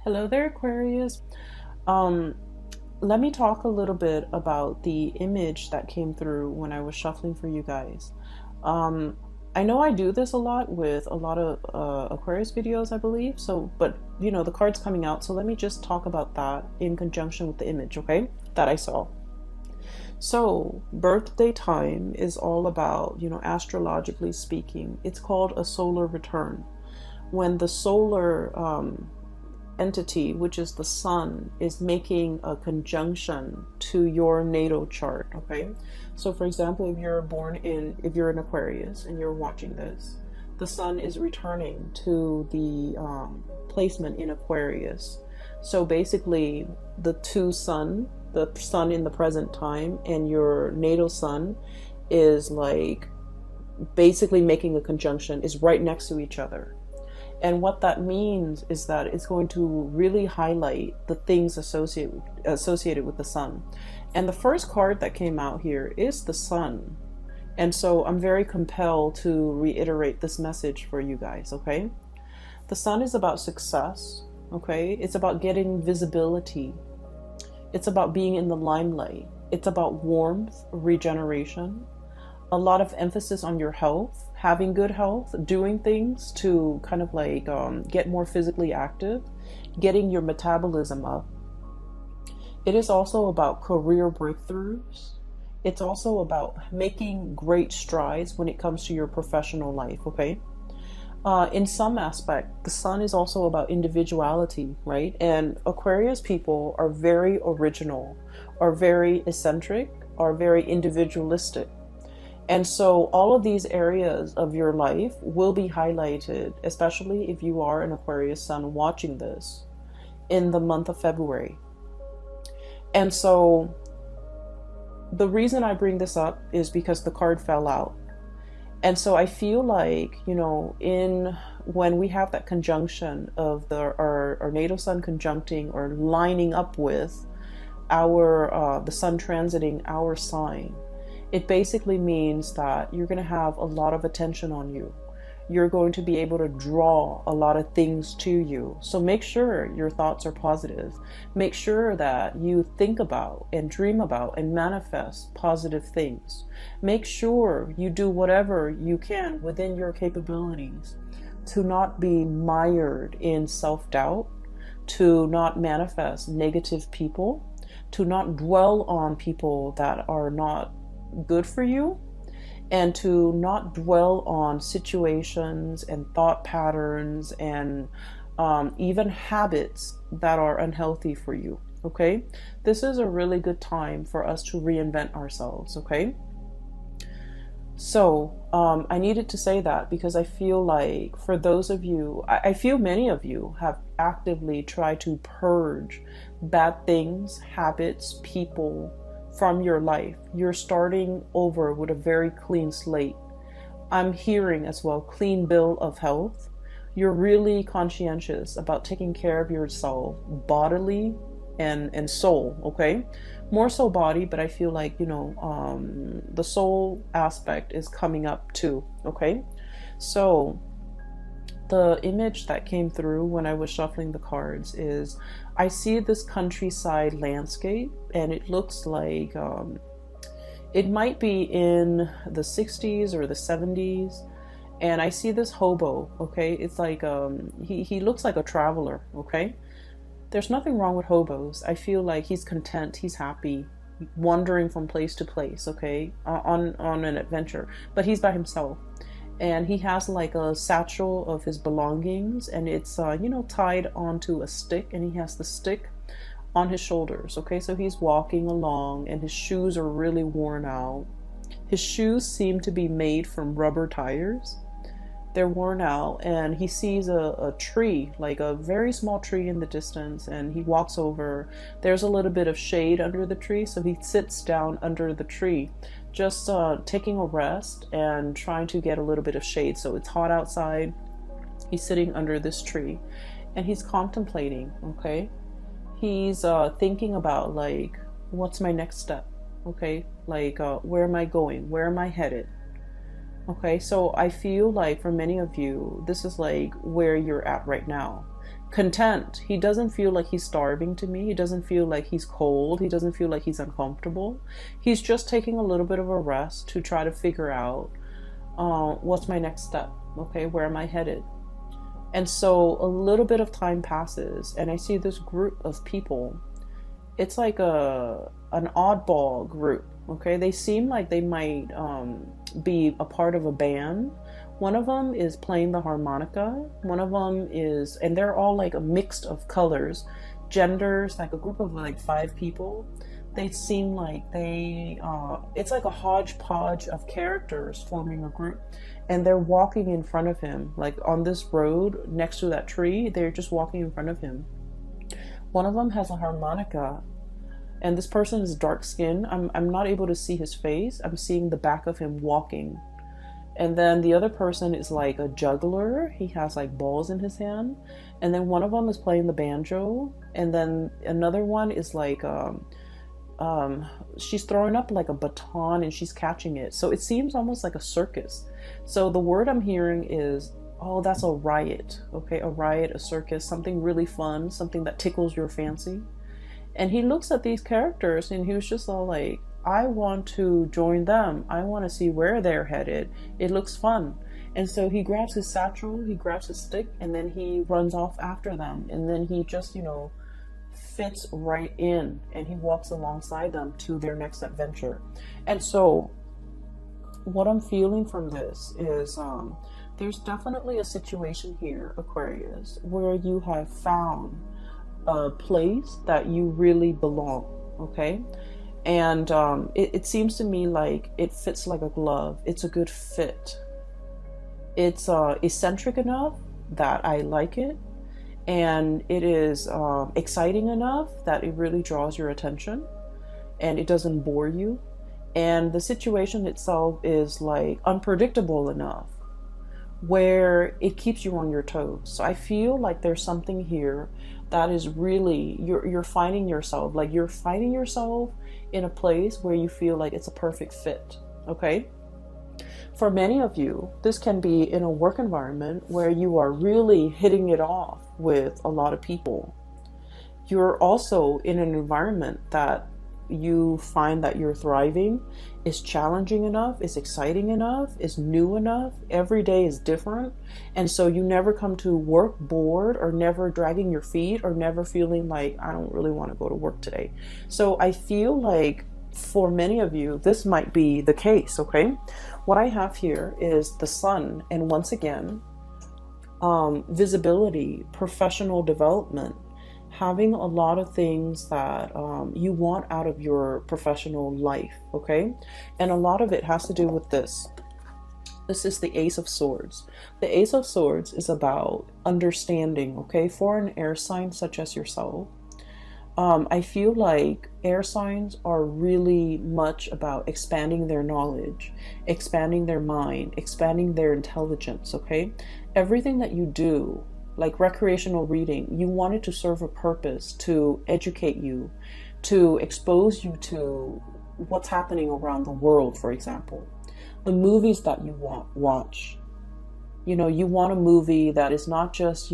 Hello there, Aquarius. Um, Let me talk a little bit about the image that came through when I was shuffling for you guys. Um, I know I do this a lot with a lot of Aquarius videos, I believe. So, but the card's coming out. So let me just talk about that in conjunction with the image, okay, that I saw. So, birthday time is all about, astrologically speaking, it's called a solar return. When the solar entity, which is the sun, is making a conjunction to your natal chart. Okay, so for example, if you're an Aquarius and you're watching this, the sun is returning to the placement in Aquarius. So basically, the sun in the present time and your natal sun is like basically making a conjunction, is right next to each other. And what that means is that it's going to really highlight the things associated with the sun. And the first card that came out here is the sun. And so I'm very compelled to reiterate this message for you guys, okay? The sun is about success, okay? It's about getting visibility. It's about being in the limelight. It's about warmth, regeneration, a lot of emphasis on your health, having good health, doing things to kind of like get more physically active, getting your metabolism up. It is also about career breakthroughs. It's also about making great strides when it comes to your professional life, okay? In some aspect, the sun is also about individuality, right? And Aquarius people are very original, are very eccentric, are very individualistic. And so all of these areas of your life will be highlighted, especially if you are an Aquarius sun watching this in the month of February. And so the reason I bring this up is because the card fell out. And so I feel like, in when we have that conjunction of our natal sun conjuncting or lining up with the sun transiting our sign, it basically means that you're going to have a lot of attention on you. You're going to be able to draw a lot of things to you. So make sure your thoughts are positive. Make sure that you think about and dream about and manifest positive things. Make sure you do whatever you can within your capabilities to not be mired in self-doubt, to not manifest negative people, to not dwell on people that are not good for you, and to not dwell on situations and thought patterns and even habits that are unhealthy for you. Okay, this is a really good time for us to reinvent ourselves. Okay, so I needed to say that because I feel like for those of you, I feel many of you have actively tried to purge bad things, habits, people from your life. You're starting over with a very clean slate. I'm hearing as well, clean bill of health. You're really conscientious about taking care of yourself bodily and soul, okay? More so body, but I feel like, the soul aspect is coming up too, okay? So the image that came through when I was shuffling the cards is I see this countryside landscape, and it looks like it might be in the 60s or the 70s. And I see this hobo, okay? It's like he looks like a traveler, okay? There's nothing wrong with hobos. I feel like he's content, he's happy, wandering from place to place, okay? On an adventure. But he's by himself. And he has like a satchel of his belongings, and it's tied onto a stick, and he has the stick on his shoulders. Okay, so he's walking along, and his shoes are really worn out. His shoes seem to be made from rubber tires. They're worn out, and he sees a tree, like a very small tree in the distance, and he walks over. There's a little bit of shade under the tree, so he sits down under the tree, just taking a rest and trying to get a little bit of shade. So it's hot outside. He's sitting under this tree, and he's contemplating, okay? He's thinking about, like, what's my next step, okay? Like, where am I going? Where am I headed? Okay, so I feel like for many of you, this is like where you're at right now. content. He doesn't feel like he's starving to me. He doesn't feel like he's cold. He doesn't feel like he's uncomfortable. He's just taking a little bit of a rest to try to figure out what's my next step. Okay, where am I headed? And so a little bit of time passes and I see this group of people. It's like an oddball group. Okay, they seem like they might be a part of a band. One of them is playing the harmonica. One of them is, and they're all like a mix of colors, genders, like a group of like 5 people. They seem like it's like a hodgepodge of characters forming a group. And they're walking in front of him, like on this road next to that tree. They're just walking in front of him. One of them has a harmonica, and this person is dark skinned. I'm not able to see his face. I'm seeing the back of him walking. And then the other person is like a juggler. He has like balls in his hand. And then one of them is playing the banjo. And then another one is like, she's throwing up like a baton and she's catching it. So it seems almost like a circus. So the word I'm hearing is, oh, that's a riot. Okay, a riot, a circus, something really fun, something that tickles your fancy. And he looks at these characters and he was just all like, I want to join them. I want to see where they're headed. It looks fun. And so he grabs his satchel, he grabs his stick, and then he runs off after them. And then he just, fits right in and he walks alongside them to their next adventure. And so what I'm feeling from this is there's definitely a situation here, Aquarius, where you have found a place that you really belong. Okay. And it seems to me like it fits like a glove. It's a good fit. It's eccentric enough that I like it. And it is exciting enough that it really draws your attention. And it doesn't bore you. And the situation itself is like unpredictable enough where it keeps you on your toes. So I feel like there's something here that is really, you're finding yourself, like you're finding yourself in a place where you feel like it's a perfect fit. Okay. For many of you, this can be in a work environment where you are really hitting it off with a lot of people. You're also in an environment that you find that you're thriving, is challenging enough, is exciting enough, is new enough. Every day is different. And so you never come to work bored or never dragging your feet or never feeling like, I don't really want to go to work today. So I feel like for many of you, this might be the case. Okay. What I have here is the sun. And once again, visibility, professional development, having a lot of things that you want out of your professional life, okay? And a lot of it has to do with this. This is the Ace of Swords. The Ace of Swords is about understanding, okay? For an air sign such as yourself, I feel like air signs are really much about expanding their knowledge, expanding their mind, expanding their intelligence, okay? Everything that you do, like recreational reading, you want it to serve a purpose, to educate you, to expose you to what's happening around the world, for example. The movies that you watch, you want a movie that is not just,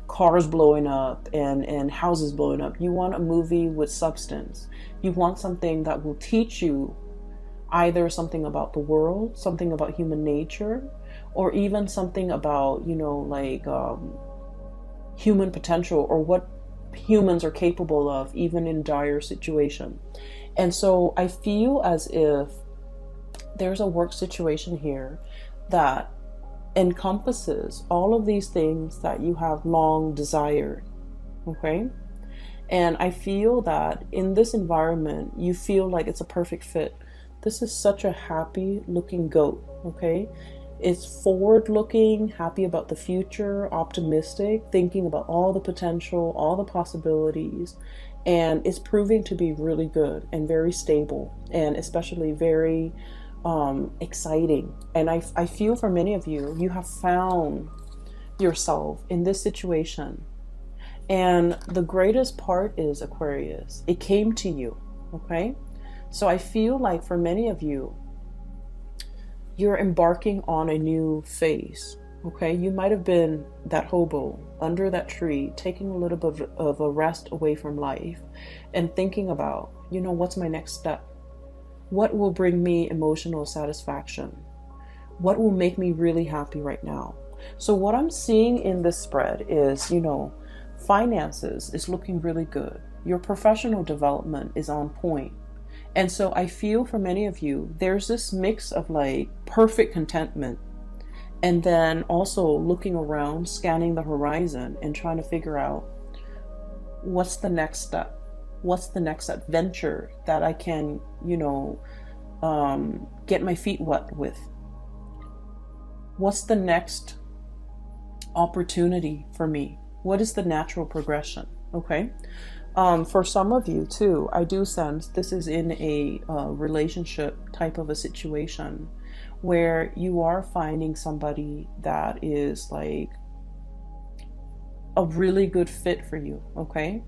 cars blowing up and houses blowing up. You want a movie with substance. You want something that will teach you either something about the world, something about human nature, or even something about, human potential or what humans are capable of, even in dire situation. And so I feel as if there's a work situation here that encompasses all of these things that you have long desired. Okay. And I feel that in this environment, you feel like it's a perfect fit. This is such a happy looking goat. Okay. It's forward looking, happy about the future, optimistic, thinking about all the potential, all the possibilities. And it's proving to be really good and very stable, and especially very exciting. And I feel for many of you, you have found yourself in this situation. And the greatest part is, Aquarius, it came to you. Okay. So I feel like for many of you, you're embarking on a new phase. Okay, you might have been that hobo under that tree, taking a little bit of a rest away from life and thinking about, what's my next step? What will bring me emotional satisfaction? What will make me really happy right now? So what I'm seeing in this spread is, finances is looking really good. Your professional development is on point. And so I feel for many of you, there's this mix of like perfect contentment and then also looking around, scanning the horizon and trying to figure out what's the next step? What's the next adventure that I can, get my feet wet with? What's the next opportunity for me? What is the natural progression? Okay. For some of you too, I do sense this is in a relationship type of a situation where you are finding somebody that is like a really good fit for you. Okay.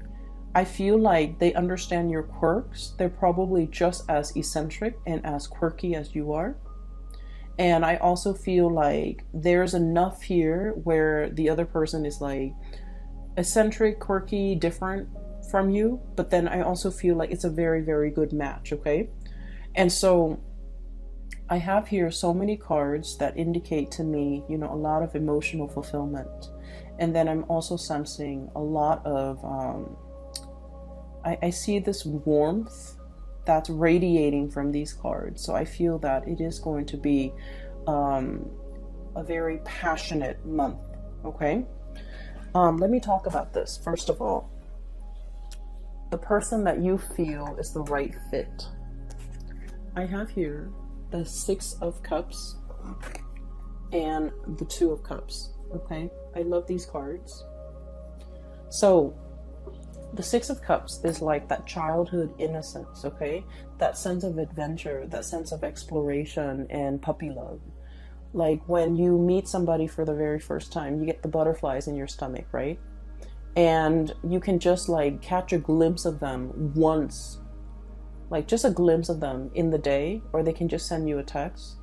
I feel like they understand your quirks. They're probably just as eccentric and as quirky as you are. And I also feel like there's enough here where the other person is like eccentric, quirky, different from you. But then I also feel like it's a very, very good match. Okay. And so I have here so many cards that indicate to me, a lot of emotional fulfillment. And then I'm also sensing a lot of, I see this warmth that's radiating from these cards. So I feel that it is going to be a very passionate month. Okay. Let me talk about this. First of all, the person that you feel is the right fit. I have here the Six of Cups and the Two of Cups. Okay. I love these cards. So the Six of Cups is like that childhood innocence, okay? That sense of adventure, that sense of exploration and puppy love. Like when you meet somebody for the very first time, you get the butterflies in your stomach, right? And you can just like catch a glimpse of them once, like just a glimpse of them in the day, or they can just send you a text.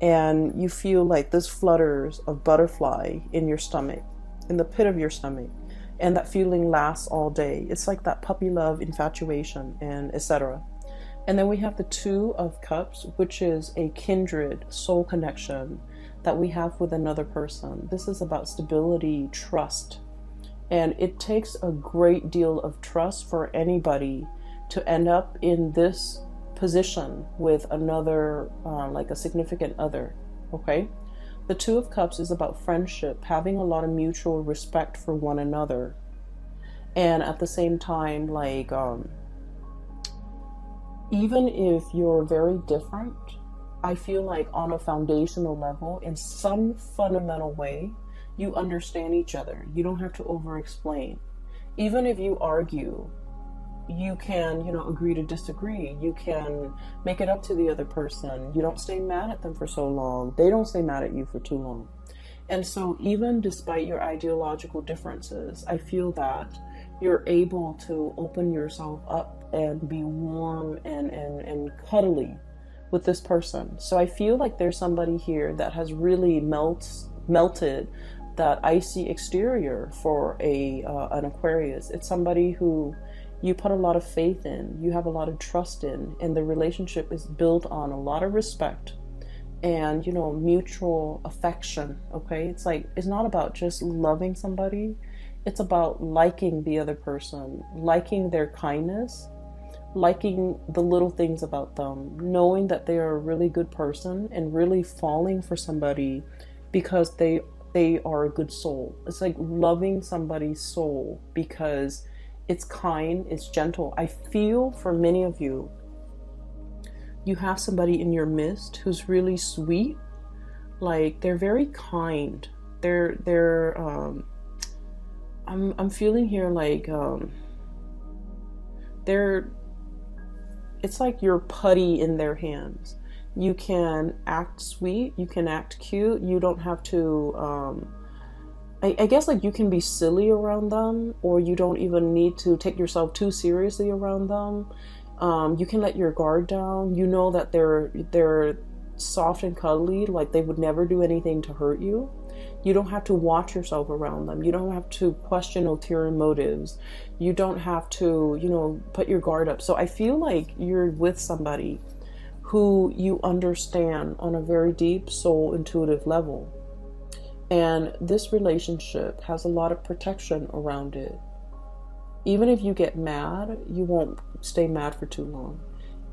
And you feel like this flutters of butterfly in your stomach, in the pit of your stomach. And that feeling lasts all day. It's like that puppy love, infatuation, and etc. And then we have the Two of Cups, which is a kindred soul connection that we have with another person. This is about stability, trust. And it takes a great deal of trust for anybody to end up in this position with another, like a significant other. Okay? The Two of Cups is about friendship, having a lot of mutual respect for one another. And at the same time, like, even if you're very different, I feel like on a foundational level, in some fundamental way, you understand each other. You don't have to over-explain. Even if you argue, you can, agree to disagree. You can make it up to the other person. You don't stay mad at them for so long. They don't stay mad at you for too long. And so even despite your ideological differences, I feel that you're able to open yourself up and be warm and cuddly with this person. So I feel like there's somebody here that has really melted that icy exterior for an Aquarius. It's somebody who you put a lot of faith in, you have a lot of trust in, and the relationship is built on a lot of respect and, mutual affection. Okay. It's like, it's not about just loving somebody. It's about liking the other person, liking their kindness, liking the little things about them, knowing that they are a really good person and really falling for somebody because they are a good soul. It's like loving somebody's soul because it's kind, it's gentle. I feel for many of you, you have somebody in your midst who's really sweet. Like they're very kind. I'm feeling here like it's like you're putty in their hands. You can act sweet, you can act cute, you don't have to I guess like you can be silly around them, or you don't even need to take yourself too seriously around them. You can let your guard down. You know that they're soft and cuddly, like they would never do anything to hurt you. You don't have to watch yourself around them. You don't have to question ulterior motives. You don't have to, put your guard up. So I feel like you're with somebody who you understand on a very deep soul intuitive level. And this relationship has a lot of protection around it. Even if you get mad, you won't stay mad for too long.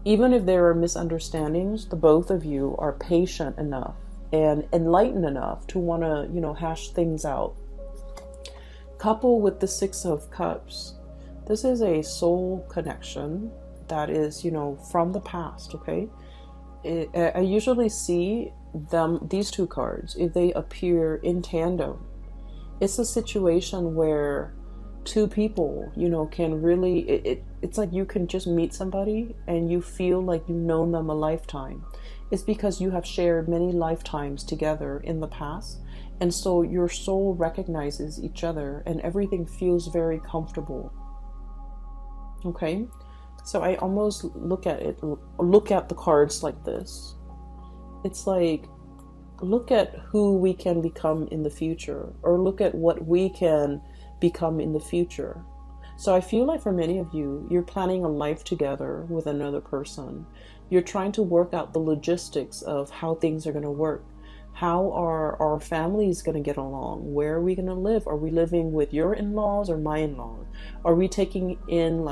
Even if there are misunderstandings, the both of you are patient enough and enlightened enough to want to, hash things out. Coupled with the Six of Cups, this is a soul connection that is, from the past, okay? I usually see these two cards, if they appear in tandem, it's a situation where two people, can really, it's like you can just meet somebody and you feel like you've known them a lifetime. It's because you have shared many lifetimes together in the past. And so your soul recognizes each other and everything feels very comfortable. Okay? So I almost look at the cards like this. It's like, look at who we can become in the future, or look at what we can become in the future. So I feel like for many of you, you're planning a life together with another person. You're trying to work out the logistics of how things are going to work. How are our families going to get along? Where are we going to live? Are we living with your in-laws or my in-laws? Are we taking in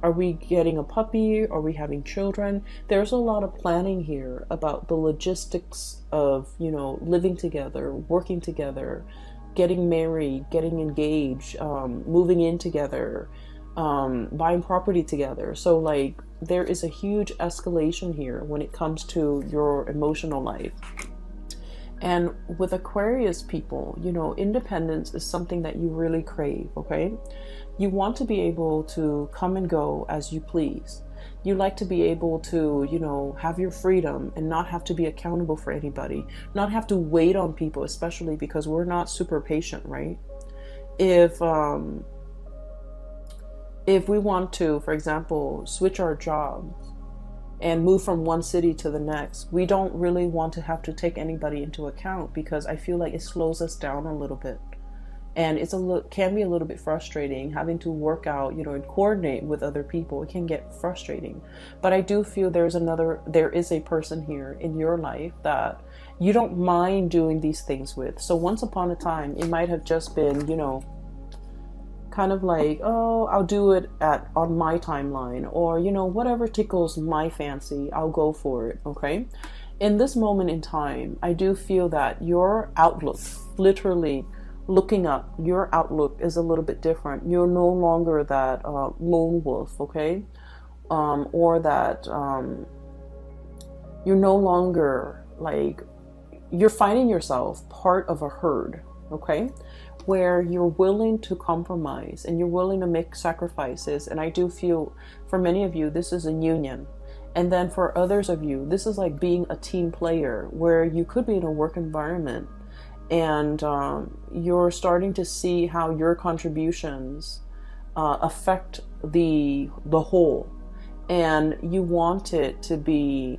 are we getting a puppy? Are we having children? There's a lot of planning here about the logistics of, living together, working together, getting married, getting engaged, moving in together, buying property together. So there is a huge escalation here when it comes to your emotional life. And with Aquarius people, independence is something that you really crave, okay? You want to be able to come and go as you please. You like to be able to, have your freedom and not have to be accountable for anybody, not have to wait on people, especially because we're not super patient, right? If we want to, for example, switch our jobs and move from one city to the next, we don't really want to have to take anybody into account, because I feel like it slows us down a little bit. And can be a little bit frustrating having to work out, and coordinate with other people. It can get frustrating. But I do feel there is a person here in your life that you don't mind doing these things with. So once upon a time, it might have just been, kind of like, oh, I'll do it on my timeline, or, whatever tickles my fancy, I'll go for it, okay? In this moment in time, I do feel that your outlook, literally looking up, your outlook is a little bit different. You're no longer that lone wolf, okay? Or that you're no longer you're finding yourself part of a herd, okay? Where you're willing to compromise and you're willing to make sacrifices. And I do feel for many of you, this is a union. And then for others of you, this is like being a team player, where you could be in a work environment and you're starting to see how your contributions affect the whole. And you want it to be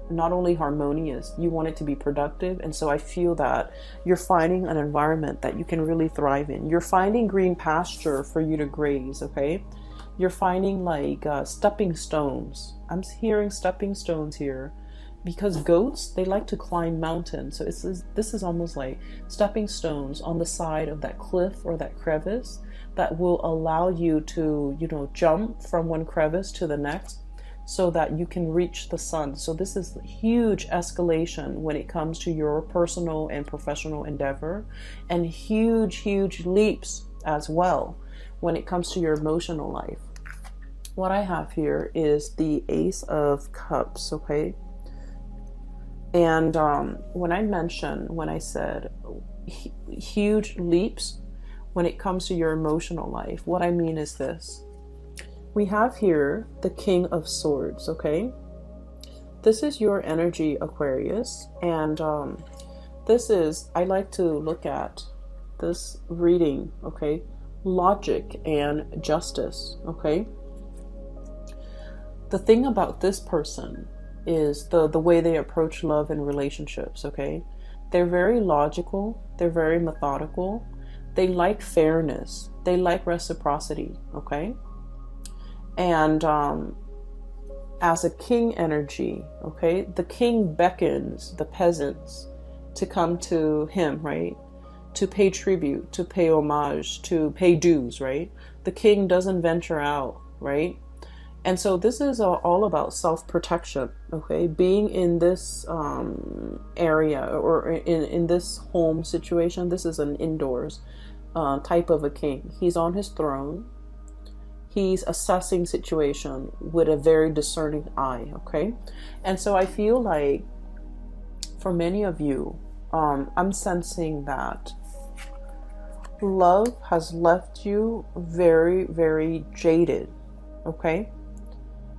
not only harmonious, you want it to be productive. And so I feel that you're finding an environment that you can really thrive in. You're finding green pasture for you to graze, okay? You're finding stepping stones. I'm hearing stepping stones here, because goats, they like to climb mountains. So this is almost like stepping stones on the side of that cliff or that crevice that will allow you to, jump from one crevice to the next, so that you can reach the sun. So this is huge escalation when it comes to your personal and professional endeavor, and huge leaps as well when it comes to your emotional life. What I have here is the Ace of Cups, okay? And when I said huge leaps when it comes to your emotional life, what I mean is this. We have here the King of Swords, okay? This is your energy, Aquarius. And I like to look at this reading, okay? Logic and justice, okay? The thing about this person is the way they approach love and relationships, okay? They're very logical. They're very methodical. They like fairness. They like reciprocity, okay? And as a king energy, okay, the king beckons the peasants to come to him, right? To pay tribute, to pay homage, to pay dues, right? The king doesn't venture out, right? And so this is all about self-protection, okay? Being in this area or in this home situation, this is an indoors type of a king. He's on his throne. He's assessing situation with a very discerning eye, okay? And so I feel like for many of you, I'm sensing that love has left you very, very jaded, okay?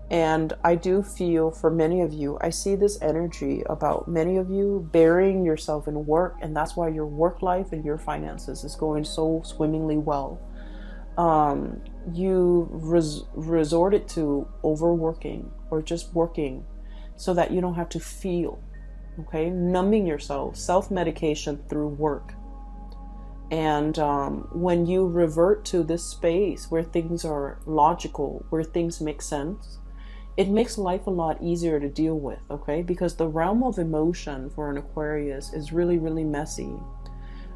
And I do feel for many of you, I see this energy about many of you burying yourself in work, and that's why your work life and your finances is going so swimmingly well. You resorted to overworking or just working so that you don't have to feel, okay? Numbing yourself, self-medication through work. And when you revert to this space where things are logical, where things make sense, it makes life a lot easier to deal with, okay? Because the realm of emotion for an Aquarius is really, really messy.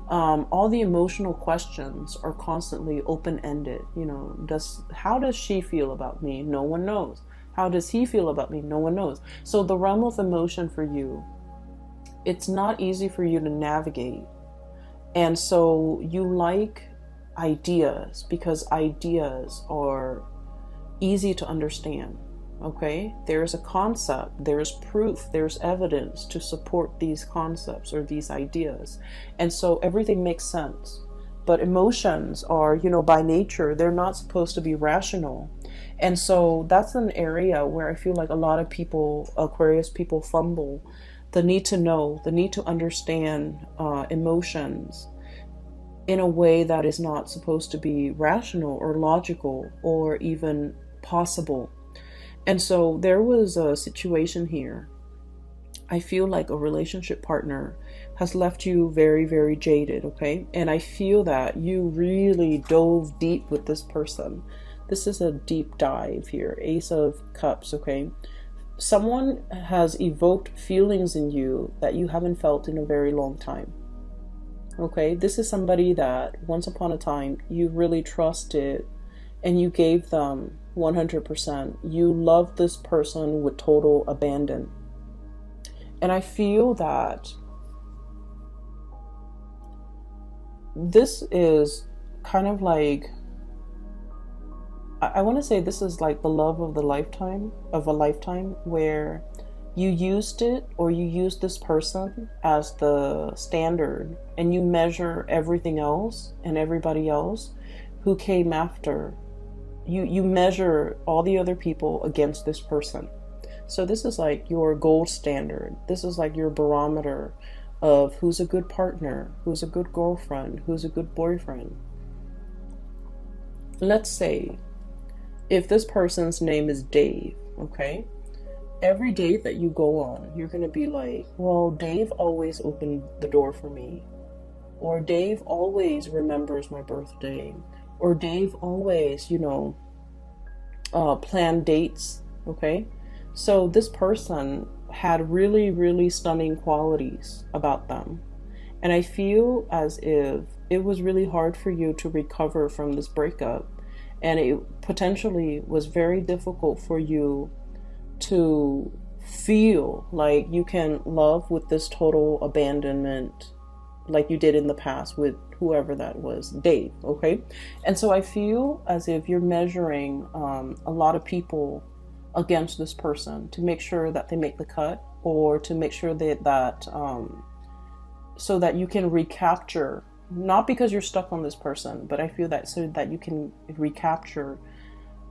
All the emotional questions are constantly open-ended. You know, how does she feel about me? No one knows. How does he feel about me? No one knows. So the realm of emotion for you, it's not easy for you to navigate. And so you like ideas because ideas are easy to understand. Okay, there's a concept, there's proof, there's evidence to support these concepts or these ideas. And so everything makes sense. But emotions are, you know, by nature, they're not supposed to be rational. And so that's an area where I feel like a lot of people, Aquarius people, fumble. The need to know, the need to understand emotions in a way that is not supposed to be rational or logical or even possible. And so there was a situation here. I feel like a relationship partner has left you very, very jaded, okay? And I feel that you really dove deep with this person. This is a deep dive here. Ace of Cups, okay? Someone has evoked feelings in you that you haven't felt in a very long time. Okay? This is somebody that once upon a time you really trusted and you gave them 100%. You love this person with total abandon. And I feel that this is kind of like, I want to say this is like the love of a lifetime, where you used it or you used this person as the standard and you measure everything else and everybody else who came after. You measure all the other people against this person. So this is like your gold standard. This is like your barometer of who's a good partner, who's a good girlfriend, who's a good boyfriend. Let's say if this person's name is Dave, okay? Every date that you go on, you're going to be like, well, Dave always opened the door for me. Or Dave always remembers my birthday. Or Dave always, you know, plan dates, okay? So this person had really, really stunning qualities about them. And I feel as if it was really hard for you to recover from this breakup. And it potentially was very difficult for you to feel like you can love with this total abandonment like you did in the past with whoever that was, Dave, okay? And so I feel as if you're measuring a lot of people against this person to make sure that they make the cut, or to make sure that so that you can recapture, not because you're stuck on this person, but I feel that so that you can recapture,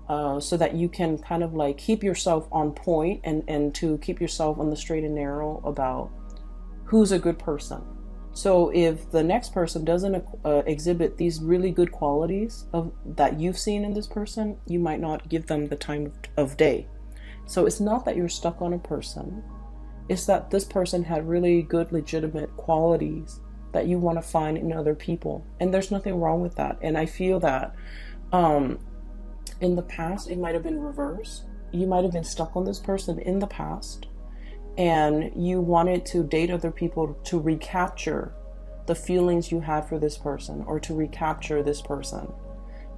so that you can kind of like keep yourself on point and to keep yourself on the straight and narrow about who's a good person. So if the next person doesn't exhibit these really good qualities that you've seen in this person, you might not give them the time of day. So it's not that you're stuck on a person. It's that this person had really good, legitimate qualities that you want to find in other people. And there's nothing wrong with that. And I feel that um, in the past, it might have been reversed. You might have been stuck on this person in the past, and you wanted to date other people to recapture the feelings you had for this person, or to recapture this person.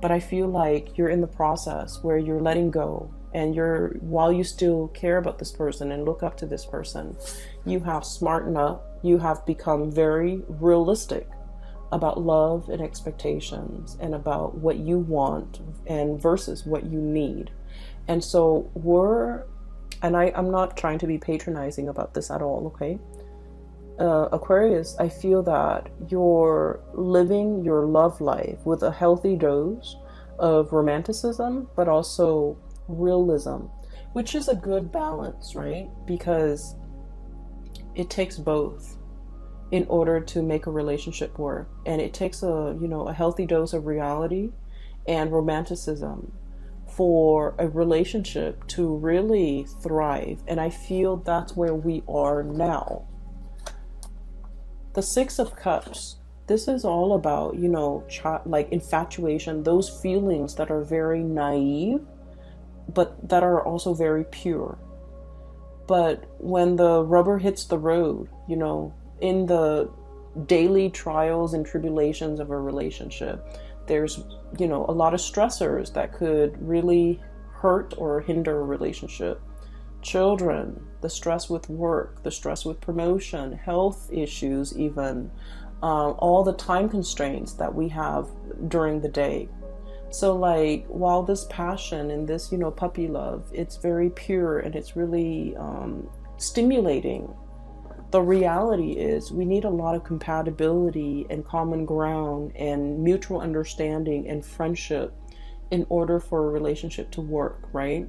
But I feel like you're in the process where you're letting go, and while you still care about this person and look up to this person, you have smartened up, you have become very realistic about love and expectations, and about what you want and versus what you need. And so I'm not trying to be patronizing about this at all, okay? Aquarius, I feel that you're living your love life with a healthy dose of romanticism, but also realism, which is a good balance, right? Because it takes both in order to make a relationship work. And it takes a healthy dose of reality and romanticism for a relationship to really thrive. And I feel that's where we are now. The Six of Cups, this is all about, like infatuation, those feelings that are very naive, but that are also very pure. But when the rubber hits the road, in the daily trials and tribulations of a relationship, there's, a lot of stressors that could really hurt or hinder a relationship. Children, the stress with work, the stress with promotion, health issues even, all the time constraints that we have during the day. So like, while this passion and this, puppy love, it's very pure and it's really stimulating, the reality is we need a lot of compatibility and common ground and mutual understanding and friendship in order for a relationship to work, right?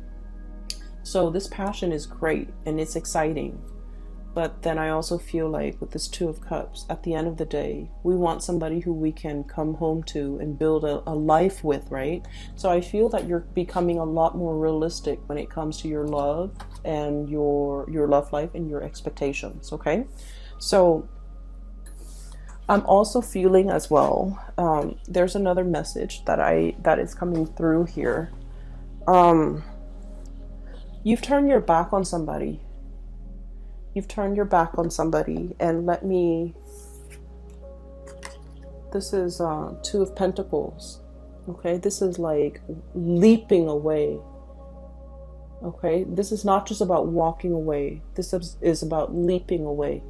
So this passion is great and it's exciting. But then I also feel like with this Two of Cups, at the end of the day, we want somebody who we can come home to and build a life with, right? So I feel that you're becoming a lot more realistic when it comes to your love and your love life and your expectations, okay? So I'm also feeling as well, there's another message that is coming through here. You've turned your back on somebody. You've turned your back on somebody, and this is Two of Pentacles, okay? This is like leaping away, okay? This is not just about walking away. This is about leaping away,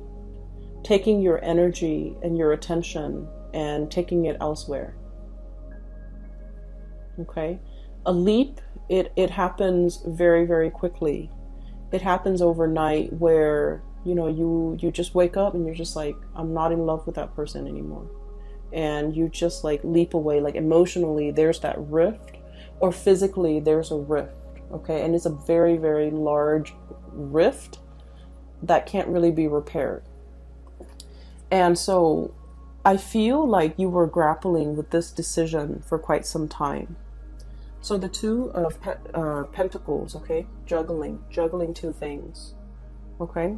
taking your energy and your attention and taking it elsewhere, okay? A leap, it happens very, very quickly. It happens overnight where, you just wake up and you're just like, I'm not in love with that person anymore. And you just like leap away, like emotionally there's that rift, or physically there's a rift, okay? And it's a very, very large rift that can't really be repaired. And so I feel like you were grappling with this decision for quite some time. So the Two of Pentacles, okay, juggling two things, okay,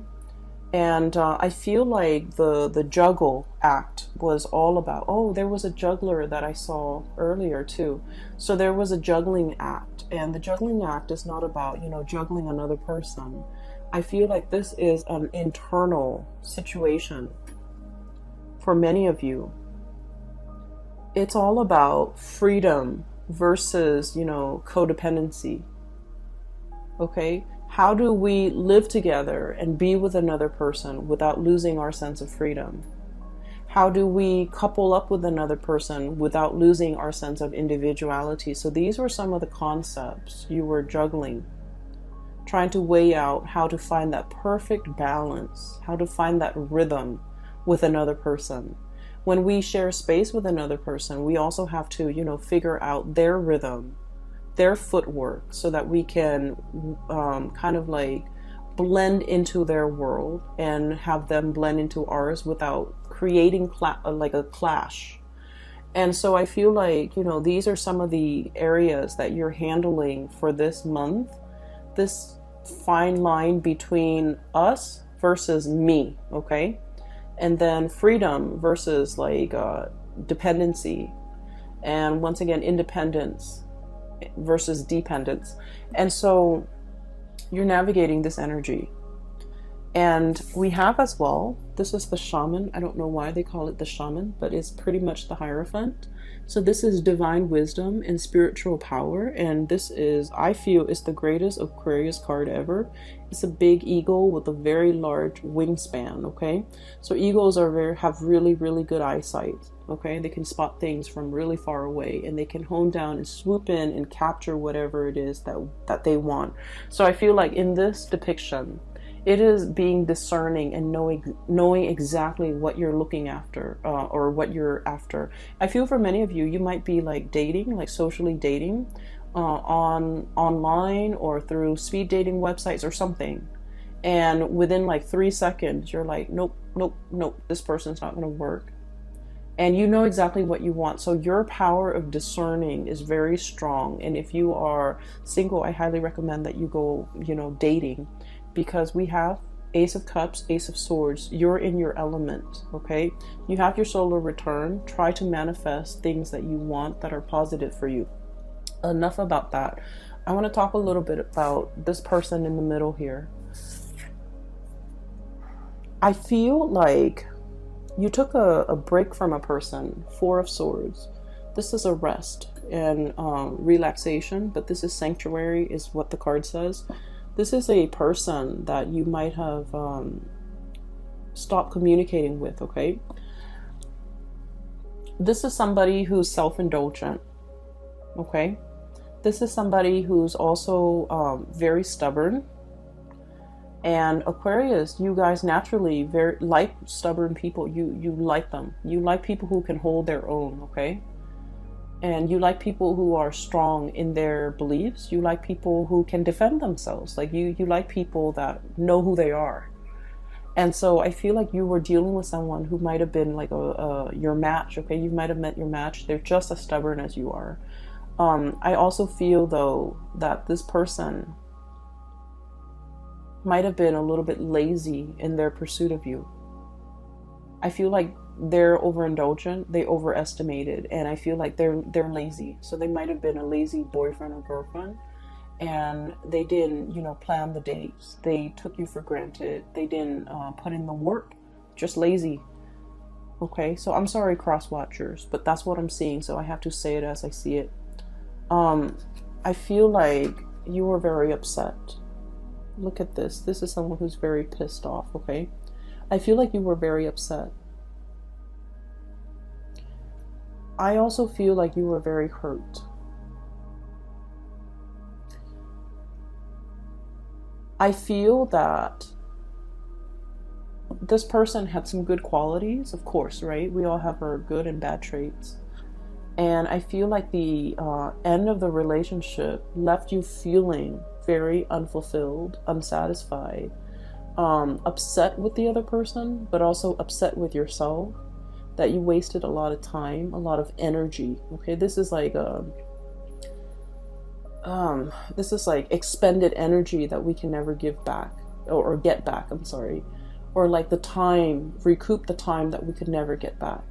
and I feel like the juggle act was all about, there was a juggler that I saw earlier too. So there was a juggling act, and the juggling act is not about, juggling another person. I feel like this is an internal situation for many of you. It's all about freedom versus, codependency. Okay? How do we live together and be with another person without losing our sense of freedom? How do we couple up with another person without losing our sense of individuality? So these were some of the concepts you were juggling, trying to weigh out how to find that perfect balance, how to find that rhythm with another person. When we share space with another person, we also have to, figure out their rhythm, their footwork, so that we can kind of like blend into their world and have them blend into ours without creating like a clash. And so I feel like, these are some of the areas that you're handling for this month, this fine line between us versus me, okay? And then freedom versus like dependency. And once again, independence versus dependence. And so you're navigating this energy. And we have as well, this is the shaman. I don't know why they call it the shaman, but it's pretty much the Hierophant. So this is divine wisdom and spiritual power. And this is, I feel, is the greatest Aquarius card ever. It's a big eagle with a very large wingspan, okay? So eagles have really, really good eyesight, okay? They can spot things from really far away, and they can hone down and swoop in and capture whatever it is that they want. So I feel like in this depiction, it is being discerning and knowing exactly what you're looking after, or what you're after. I feel for many of you, you might be like dating, like socially dating, online or through speed dating websites or something. And within like 3 seconds, you're like, nope, nope, nope, this person's not going to work. And you know exactly what you want. So your power of discerning is very strong. And if you are single, I highly recommend that you go, dating, because we have Ace of Cups, Ace of Swords. You're in your element, okay? You have your solar return. Try to manifest things that you want that are positive for you. Enough about that. I want to talk a little bit about this person in the middle here. I feel like you took a break from a person. Four of Swords. This is a rest and relaxation, but this is sanctuary, is what the card says. This is a person that you might have stopped communicating with, okay? This is somebody who's self-indulgent, okay? This is somebody who's also very stubborn. And Aquarius, you guys naturally very like stubborn people. You like them. You like people who can hold their own, okay? And you like people who are strong in their beliefs. You like people who can defend themselves. Like you like people that know who they are. And so I feel like you were dealing with someone who might have been like your match, okay? You might have met your match. They're just as stubborn as you are. I also feel, though, that this person might have been a little bit lazy in their pursuit of you. I feel like they're overindulgent, they overestimated, and I feel like they're lazy. So they might have been a lazy boyfriend or girlfriend, and they didn't, plan the dates. They took you for granted. They didn't put in the work. Just lazy. Okay, so I'm sorry, cross watchers, but that's what I'm seeing, so I have to say it as I see it. I feel like you were very upset. Look at this. This is someone who's very pissed off, okay? I feel like you were very upset. I also feel like you were very hurt. I feel that this person had some good qualities, of course, right? We all have our good and bad traits. And I feel like the end of the relationship left you feeling very unfulfilled, unsatisfied, upset with the other person, but also upset with yourself, that you wasted a lot of time, a lot of energy. Okay, this is like expended energy that we can never give back, or get back, I'm sorry. Or like the time, recoup the time that we could never get back.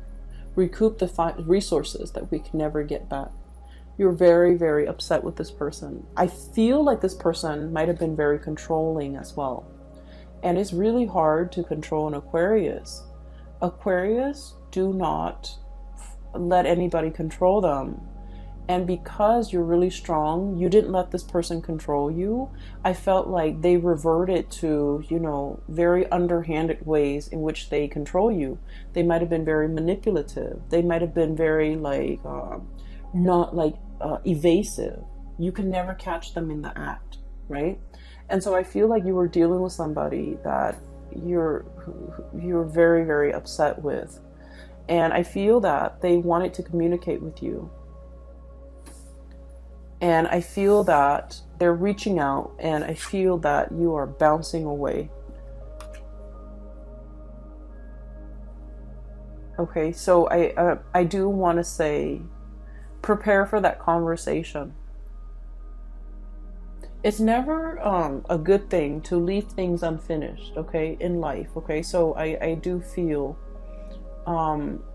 Recoup the resources that we can never get back. You're very, very upset with this person. I feel like this person might have been very controlling as well. And it's really hard to control an Aquarius. Aquarius do not let anybody control them. And because you're really strong, you didn't let this person control you. I felt like they reverted to, very underhanded ways in which they control you. They might have been very manipulative. They might have been very evasive. You can never catch them in the act, right? And so I feel like you were dealing with somebody that you're very, very upset with. And I feel that they wanted to communicate with you. And I feel that they're reaching out, and I feel that you are bouncing away. Okay, so I do want to say, prepare for that conversation. it's never a good thing to leave things unfinished, okay, in life, okay? So I do feel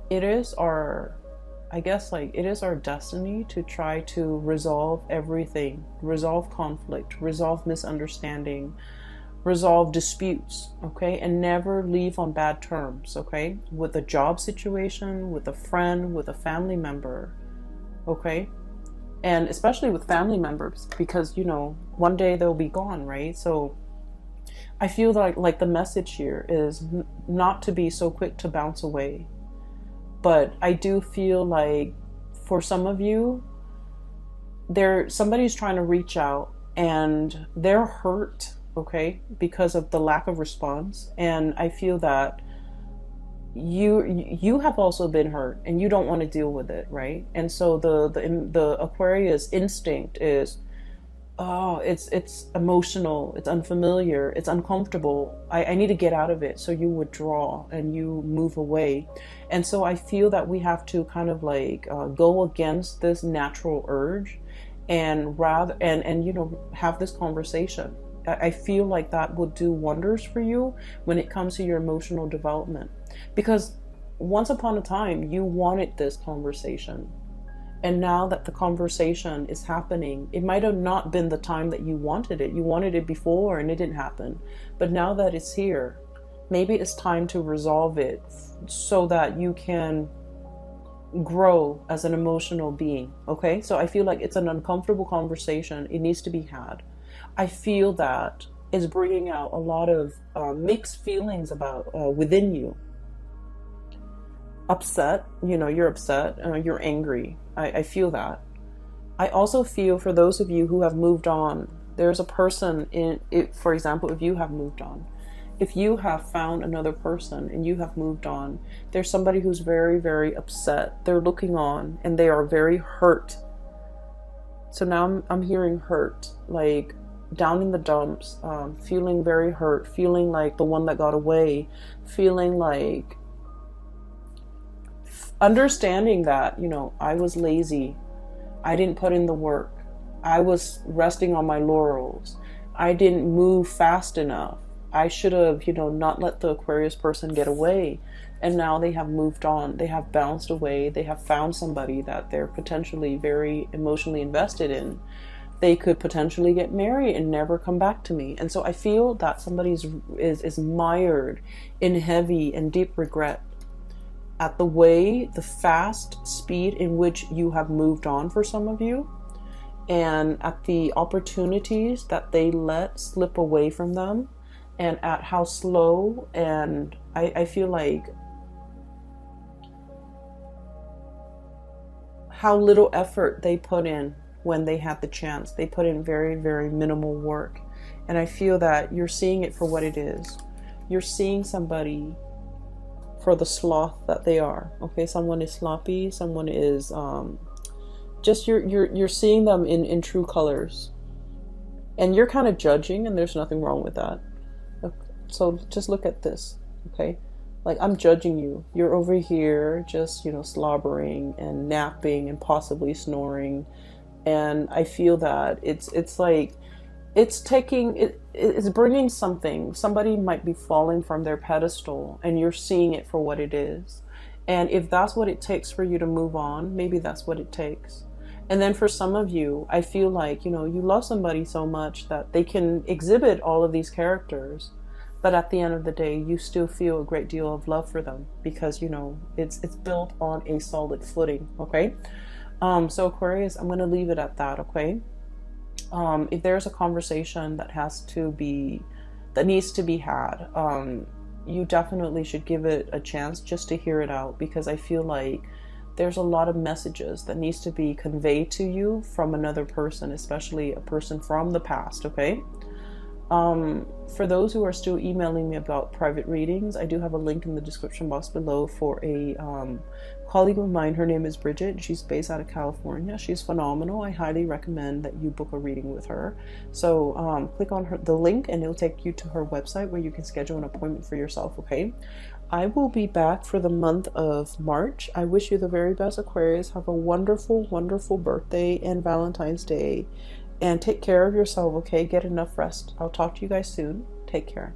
it is our, I guess, like, it is our destiny to try to resolve everything, resolve conflict, resolve misunderstanding, resolve disputes, okay, and never leave on bad terms, okay, with a job situation, with a friend, with a family member, okay, and especially with family members, because you know one day they'll be gone, right? So I feel like the message here is not to be so quick to bounce away, but I do feel like for some of you, somebody's trying to reach out and they're hurt, okay, because of the lack of response, and I feel that you have also been hurt and you don't want to deal with it, right? And so the Aquarius instinct is, oh, it's emotional, it's unfamiliar, it's uncomfortable, I need to get out of it. So you withdraw and you move away. And so I feel that we have to kind of like go against this natural urge and rather and you know, have this conversation. I feel like that would do wonders for you when it comes to your emotional development, because once upon a time you wanted this conversation. And now that the conversation is happening, it might have not been the time that you wanted it. You wanted it before and it didn't happen. But now that it's here, maybe it's time to resolve it so that you can grow as an emotional being. Okay? So I feel like it's an uncomfortable conversation. It needs to be had. I feel that is bringing out a lot of mixed feelings about within you. Upset, you know, you're upset, you're angry. I feel that. I also feel for those of you who have moved on, there's a person in it. For example, if you have moved on, if you have found another person and you have moved on, there's somebody who's very, very upset. They're looking on and they are very hurt. So now I'm hearing hurt, like down in the dumps, feeling very hurt, feeling like the one that got away, feeling like understanding that, you know, I was lazy, I didn't put in the work, I was resting on my laurels, I didn't move fast enough, I should have, you know, not let the Aquarius person get away. And now they have moved on, they have bounced away, they have found somebody that they're potentially very emotionally invested in. They could potentially get married and never come back to me. And so I feel that somebody is mired in heavy and deep regret at the fast speed in which you have moved on for some of you, and at the opportunities that they let slip away from them, and at how slow and I feel like how little effort they put in when they had the chance. They put in very, very minimal work. And I feel that you're seeing it for what it is. You're seeing somebody for the sloth that they are. Okay, someone is sloppy, someone is just you're seeing them in true colors, and you're kind of judging, and there's nothing wrong with that. So just look at this, okay? Like, I'm judging you. You're over here just, you know, slobbering and napping and possibly snoring, and I feel that it's like it's bringing something. Somebody might be falling from their pedestal and you're seeing it for what it is. And if that's what it takes for you to move on, maybe that's what it takes. And then for some of you, I feel like, you know, you love somebody so much that they can exhibit all of these characters, but at the end of the day, you still feel a great deal of love for them because, you know, it's built on a solid footing, okay? So Aquarius, I'm going to leave it at that, okay? If there's a conversation that needs to be had, you definitely should give it a chance just to hear it out, because I feel like there's a lot of messages that needs to be conveyed to you from another person, especially a person from the past, okay? For those who are still emailing me about private readings, I do have a link in the description box below for a colleague of mine. Her name is Bridget. She's based out of California. She's phenomenal. I highly recommend that you book a reading with her. So click on the link and it'll take you to her website where you can schedule an appointment for yourself, okay? I will be back for the month of March. I wish you the very best, Aquarius. Have a wonderful, wonderful birthday and Valentine's Day. And take care of yourself, okay? Get enough rest. I'll talk to you guys soon. Take care.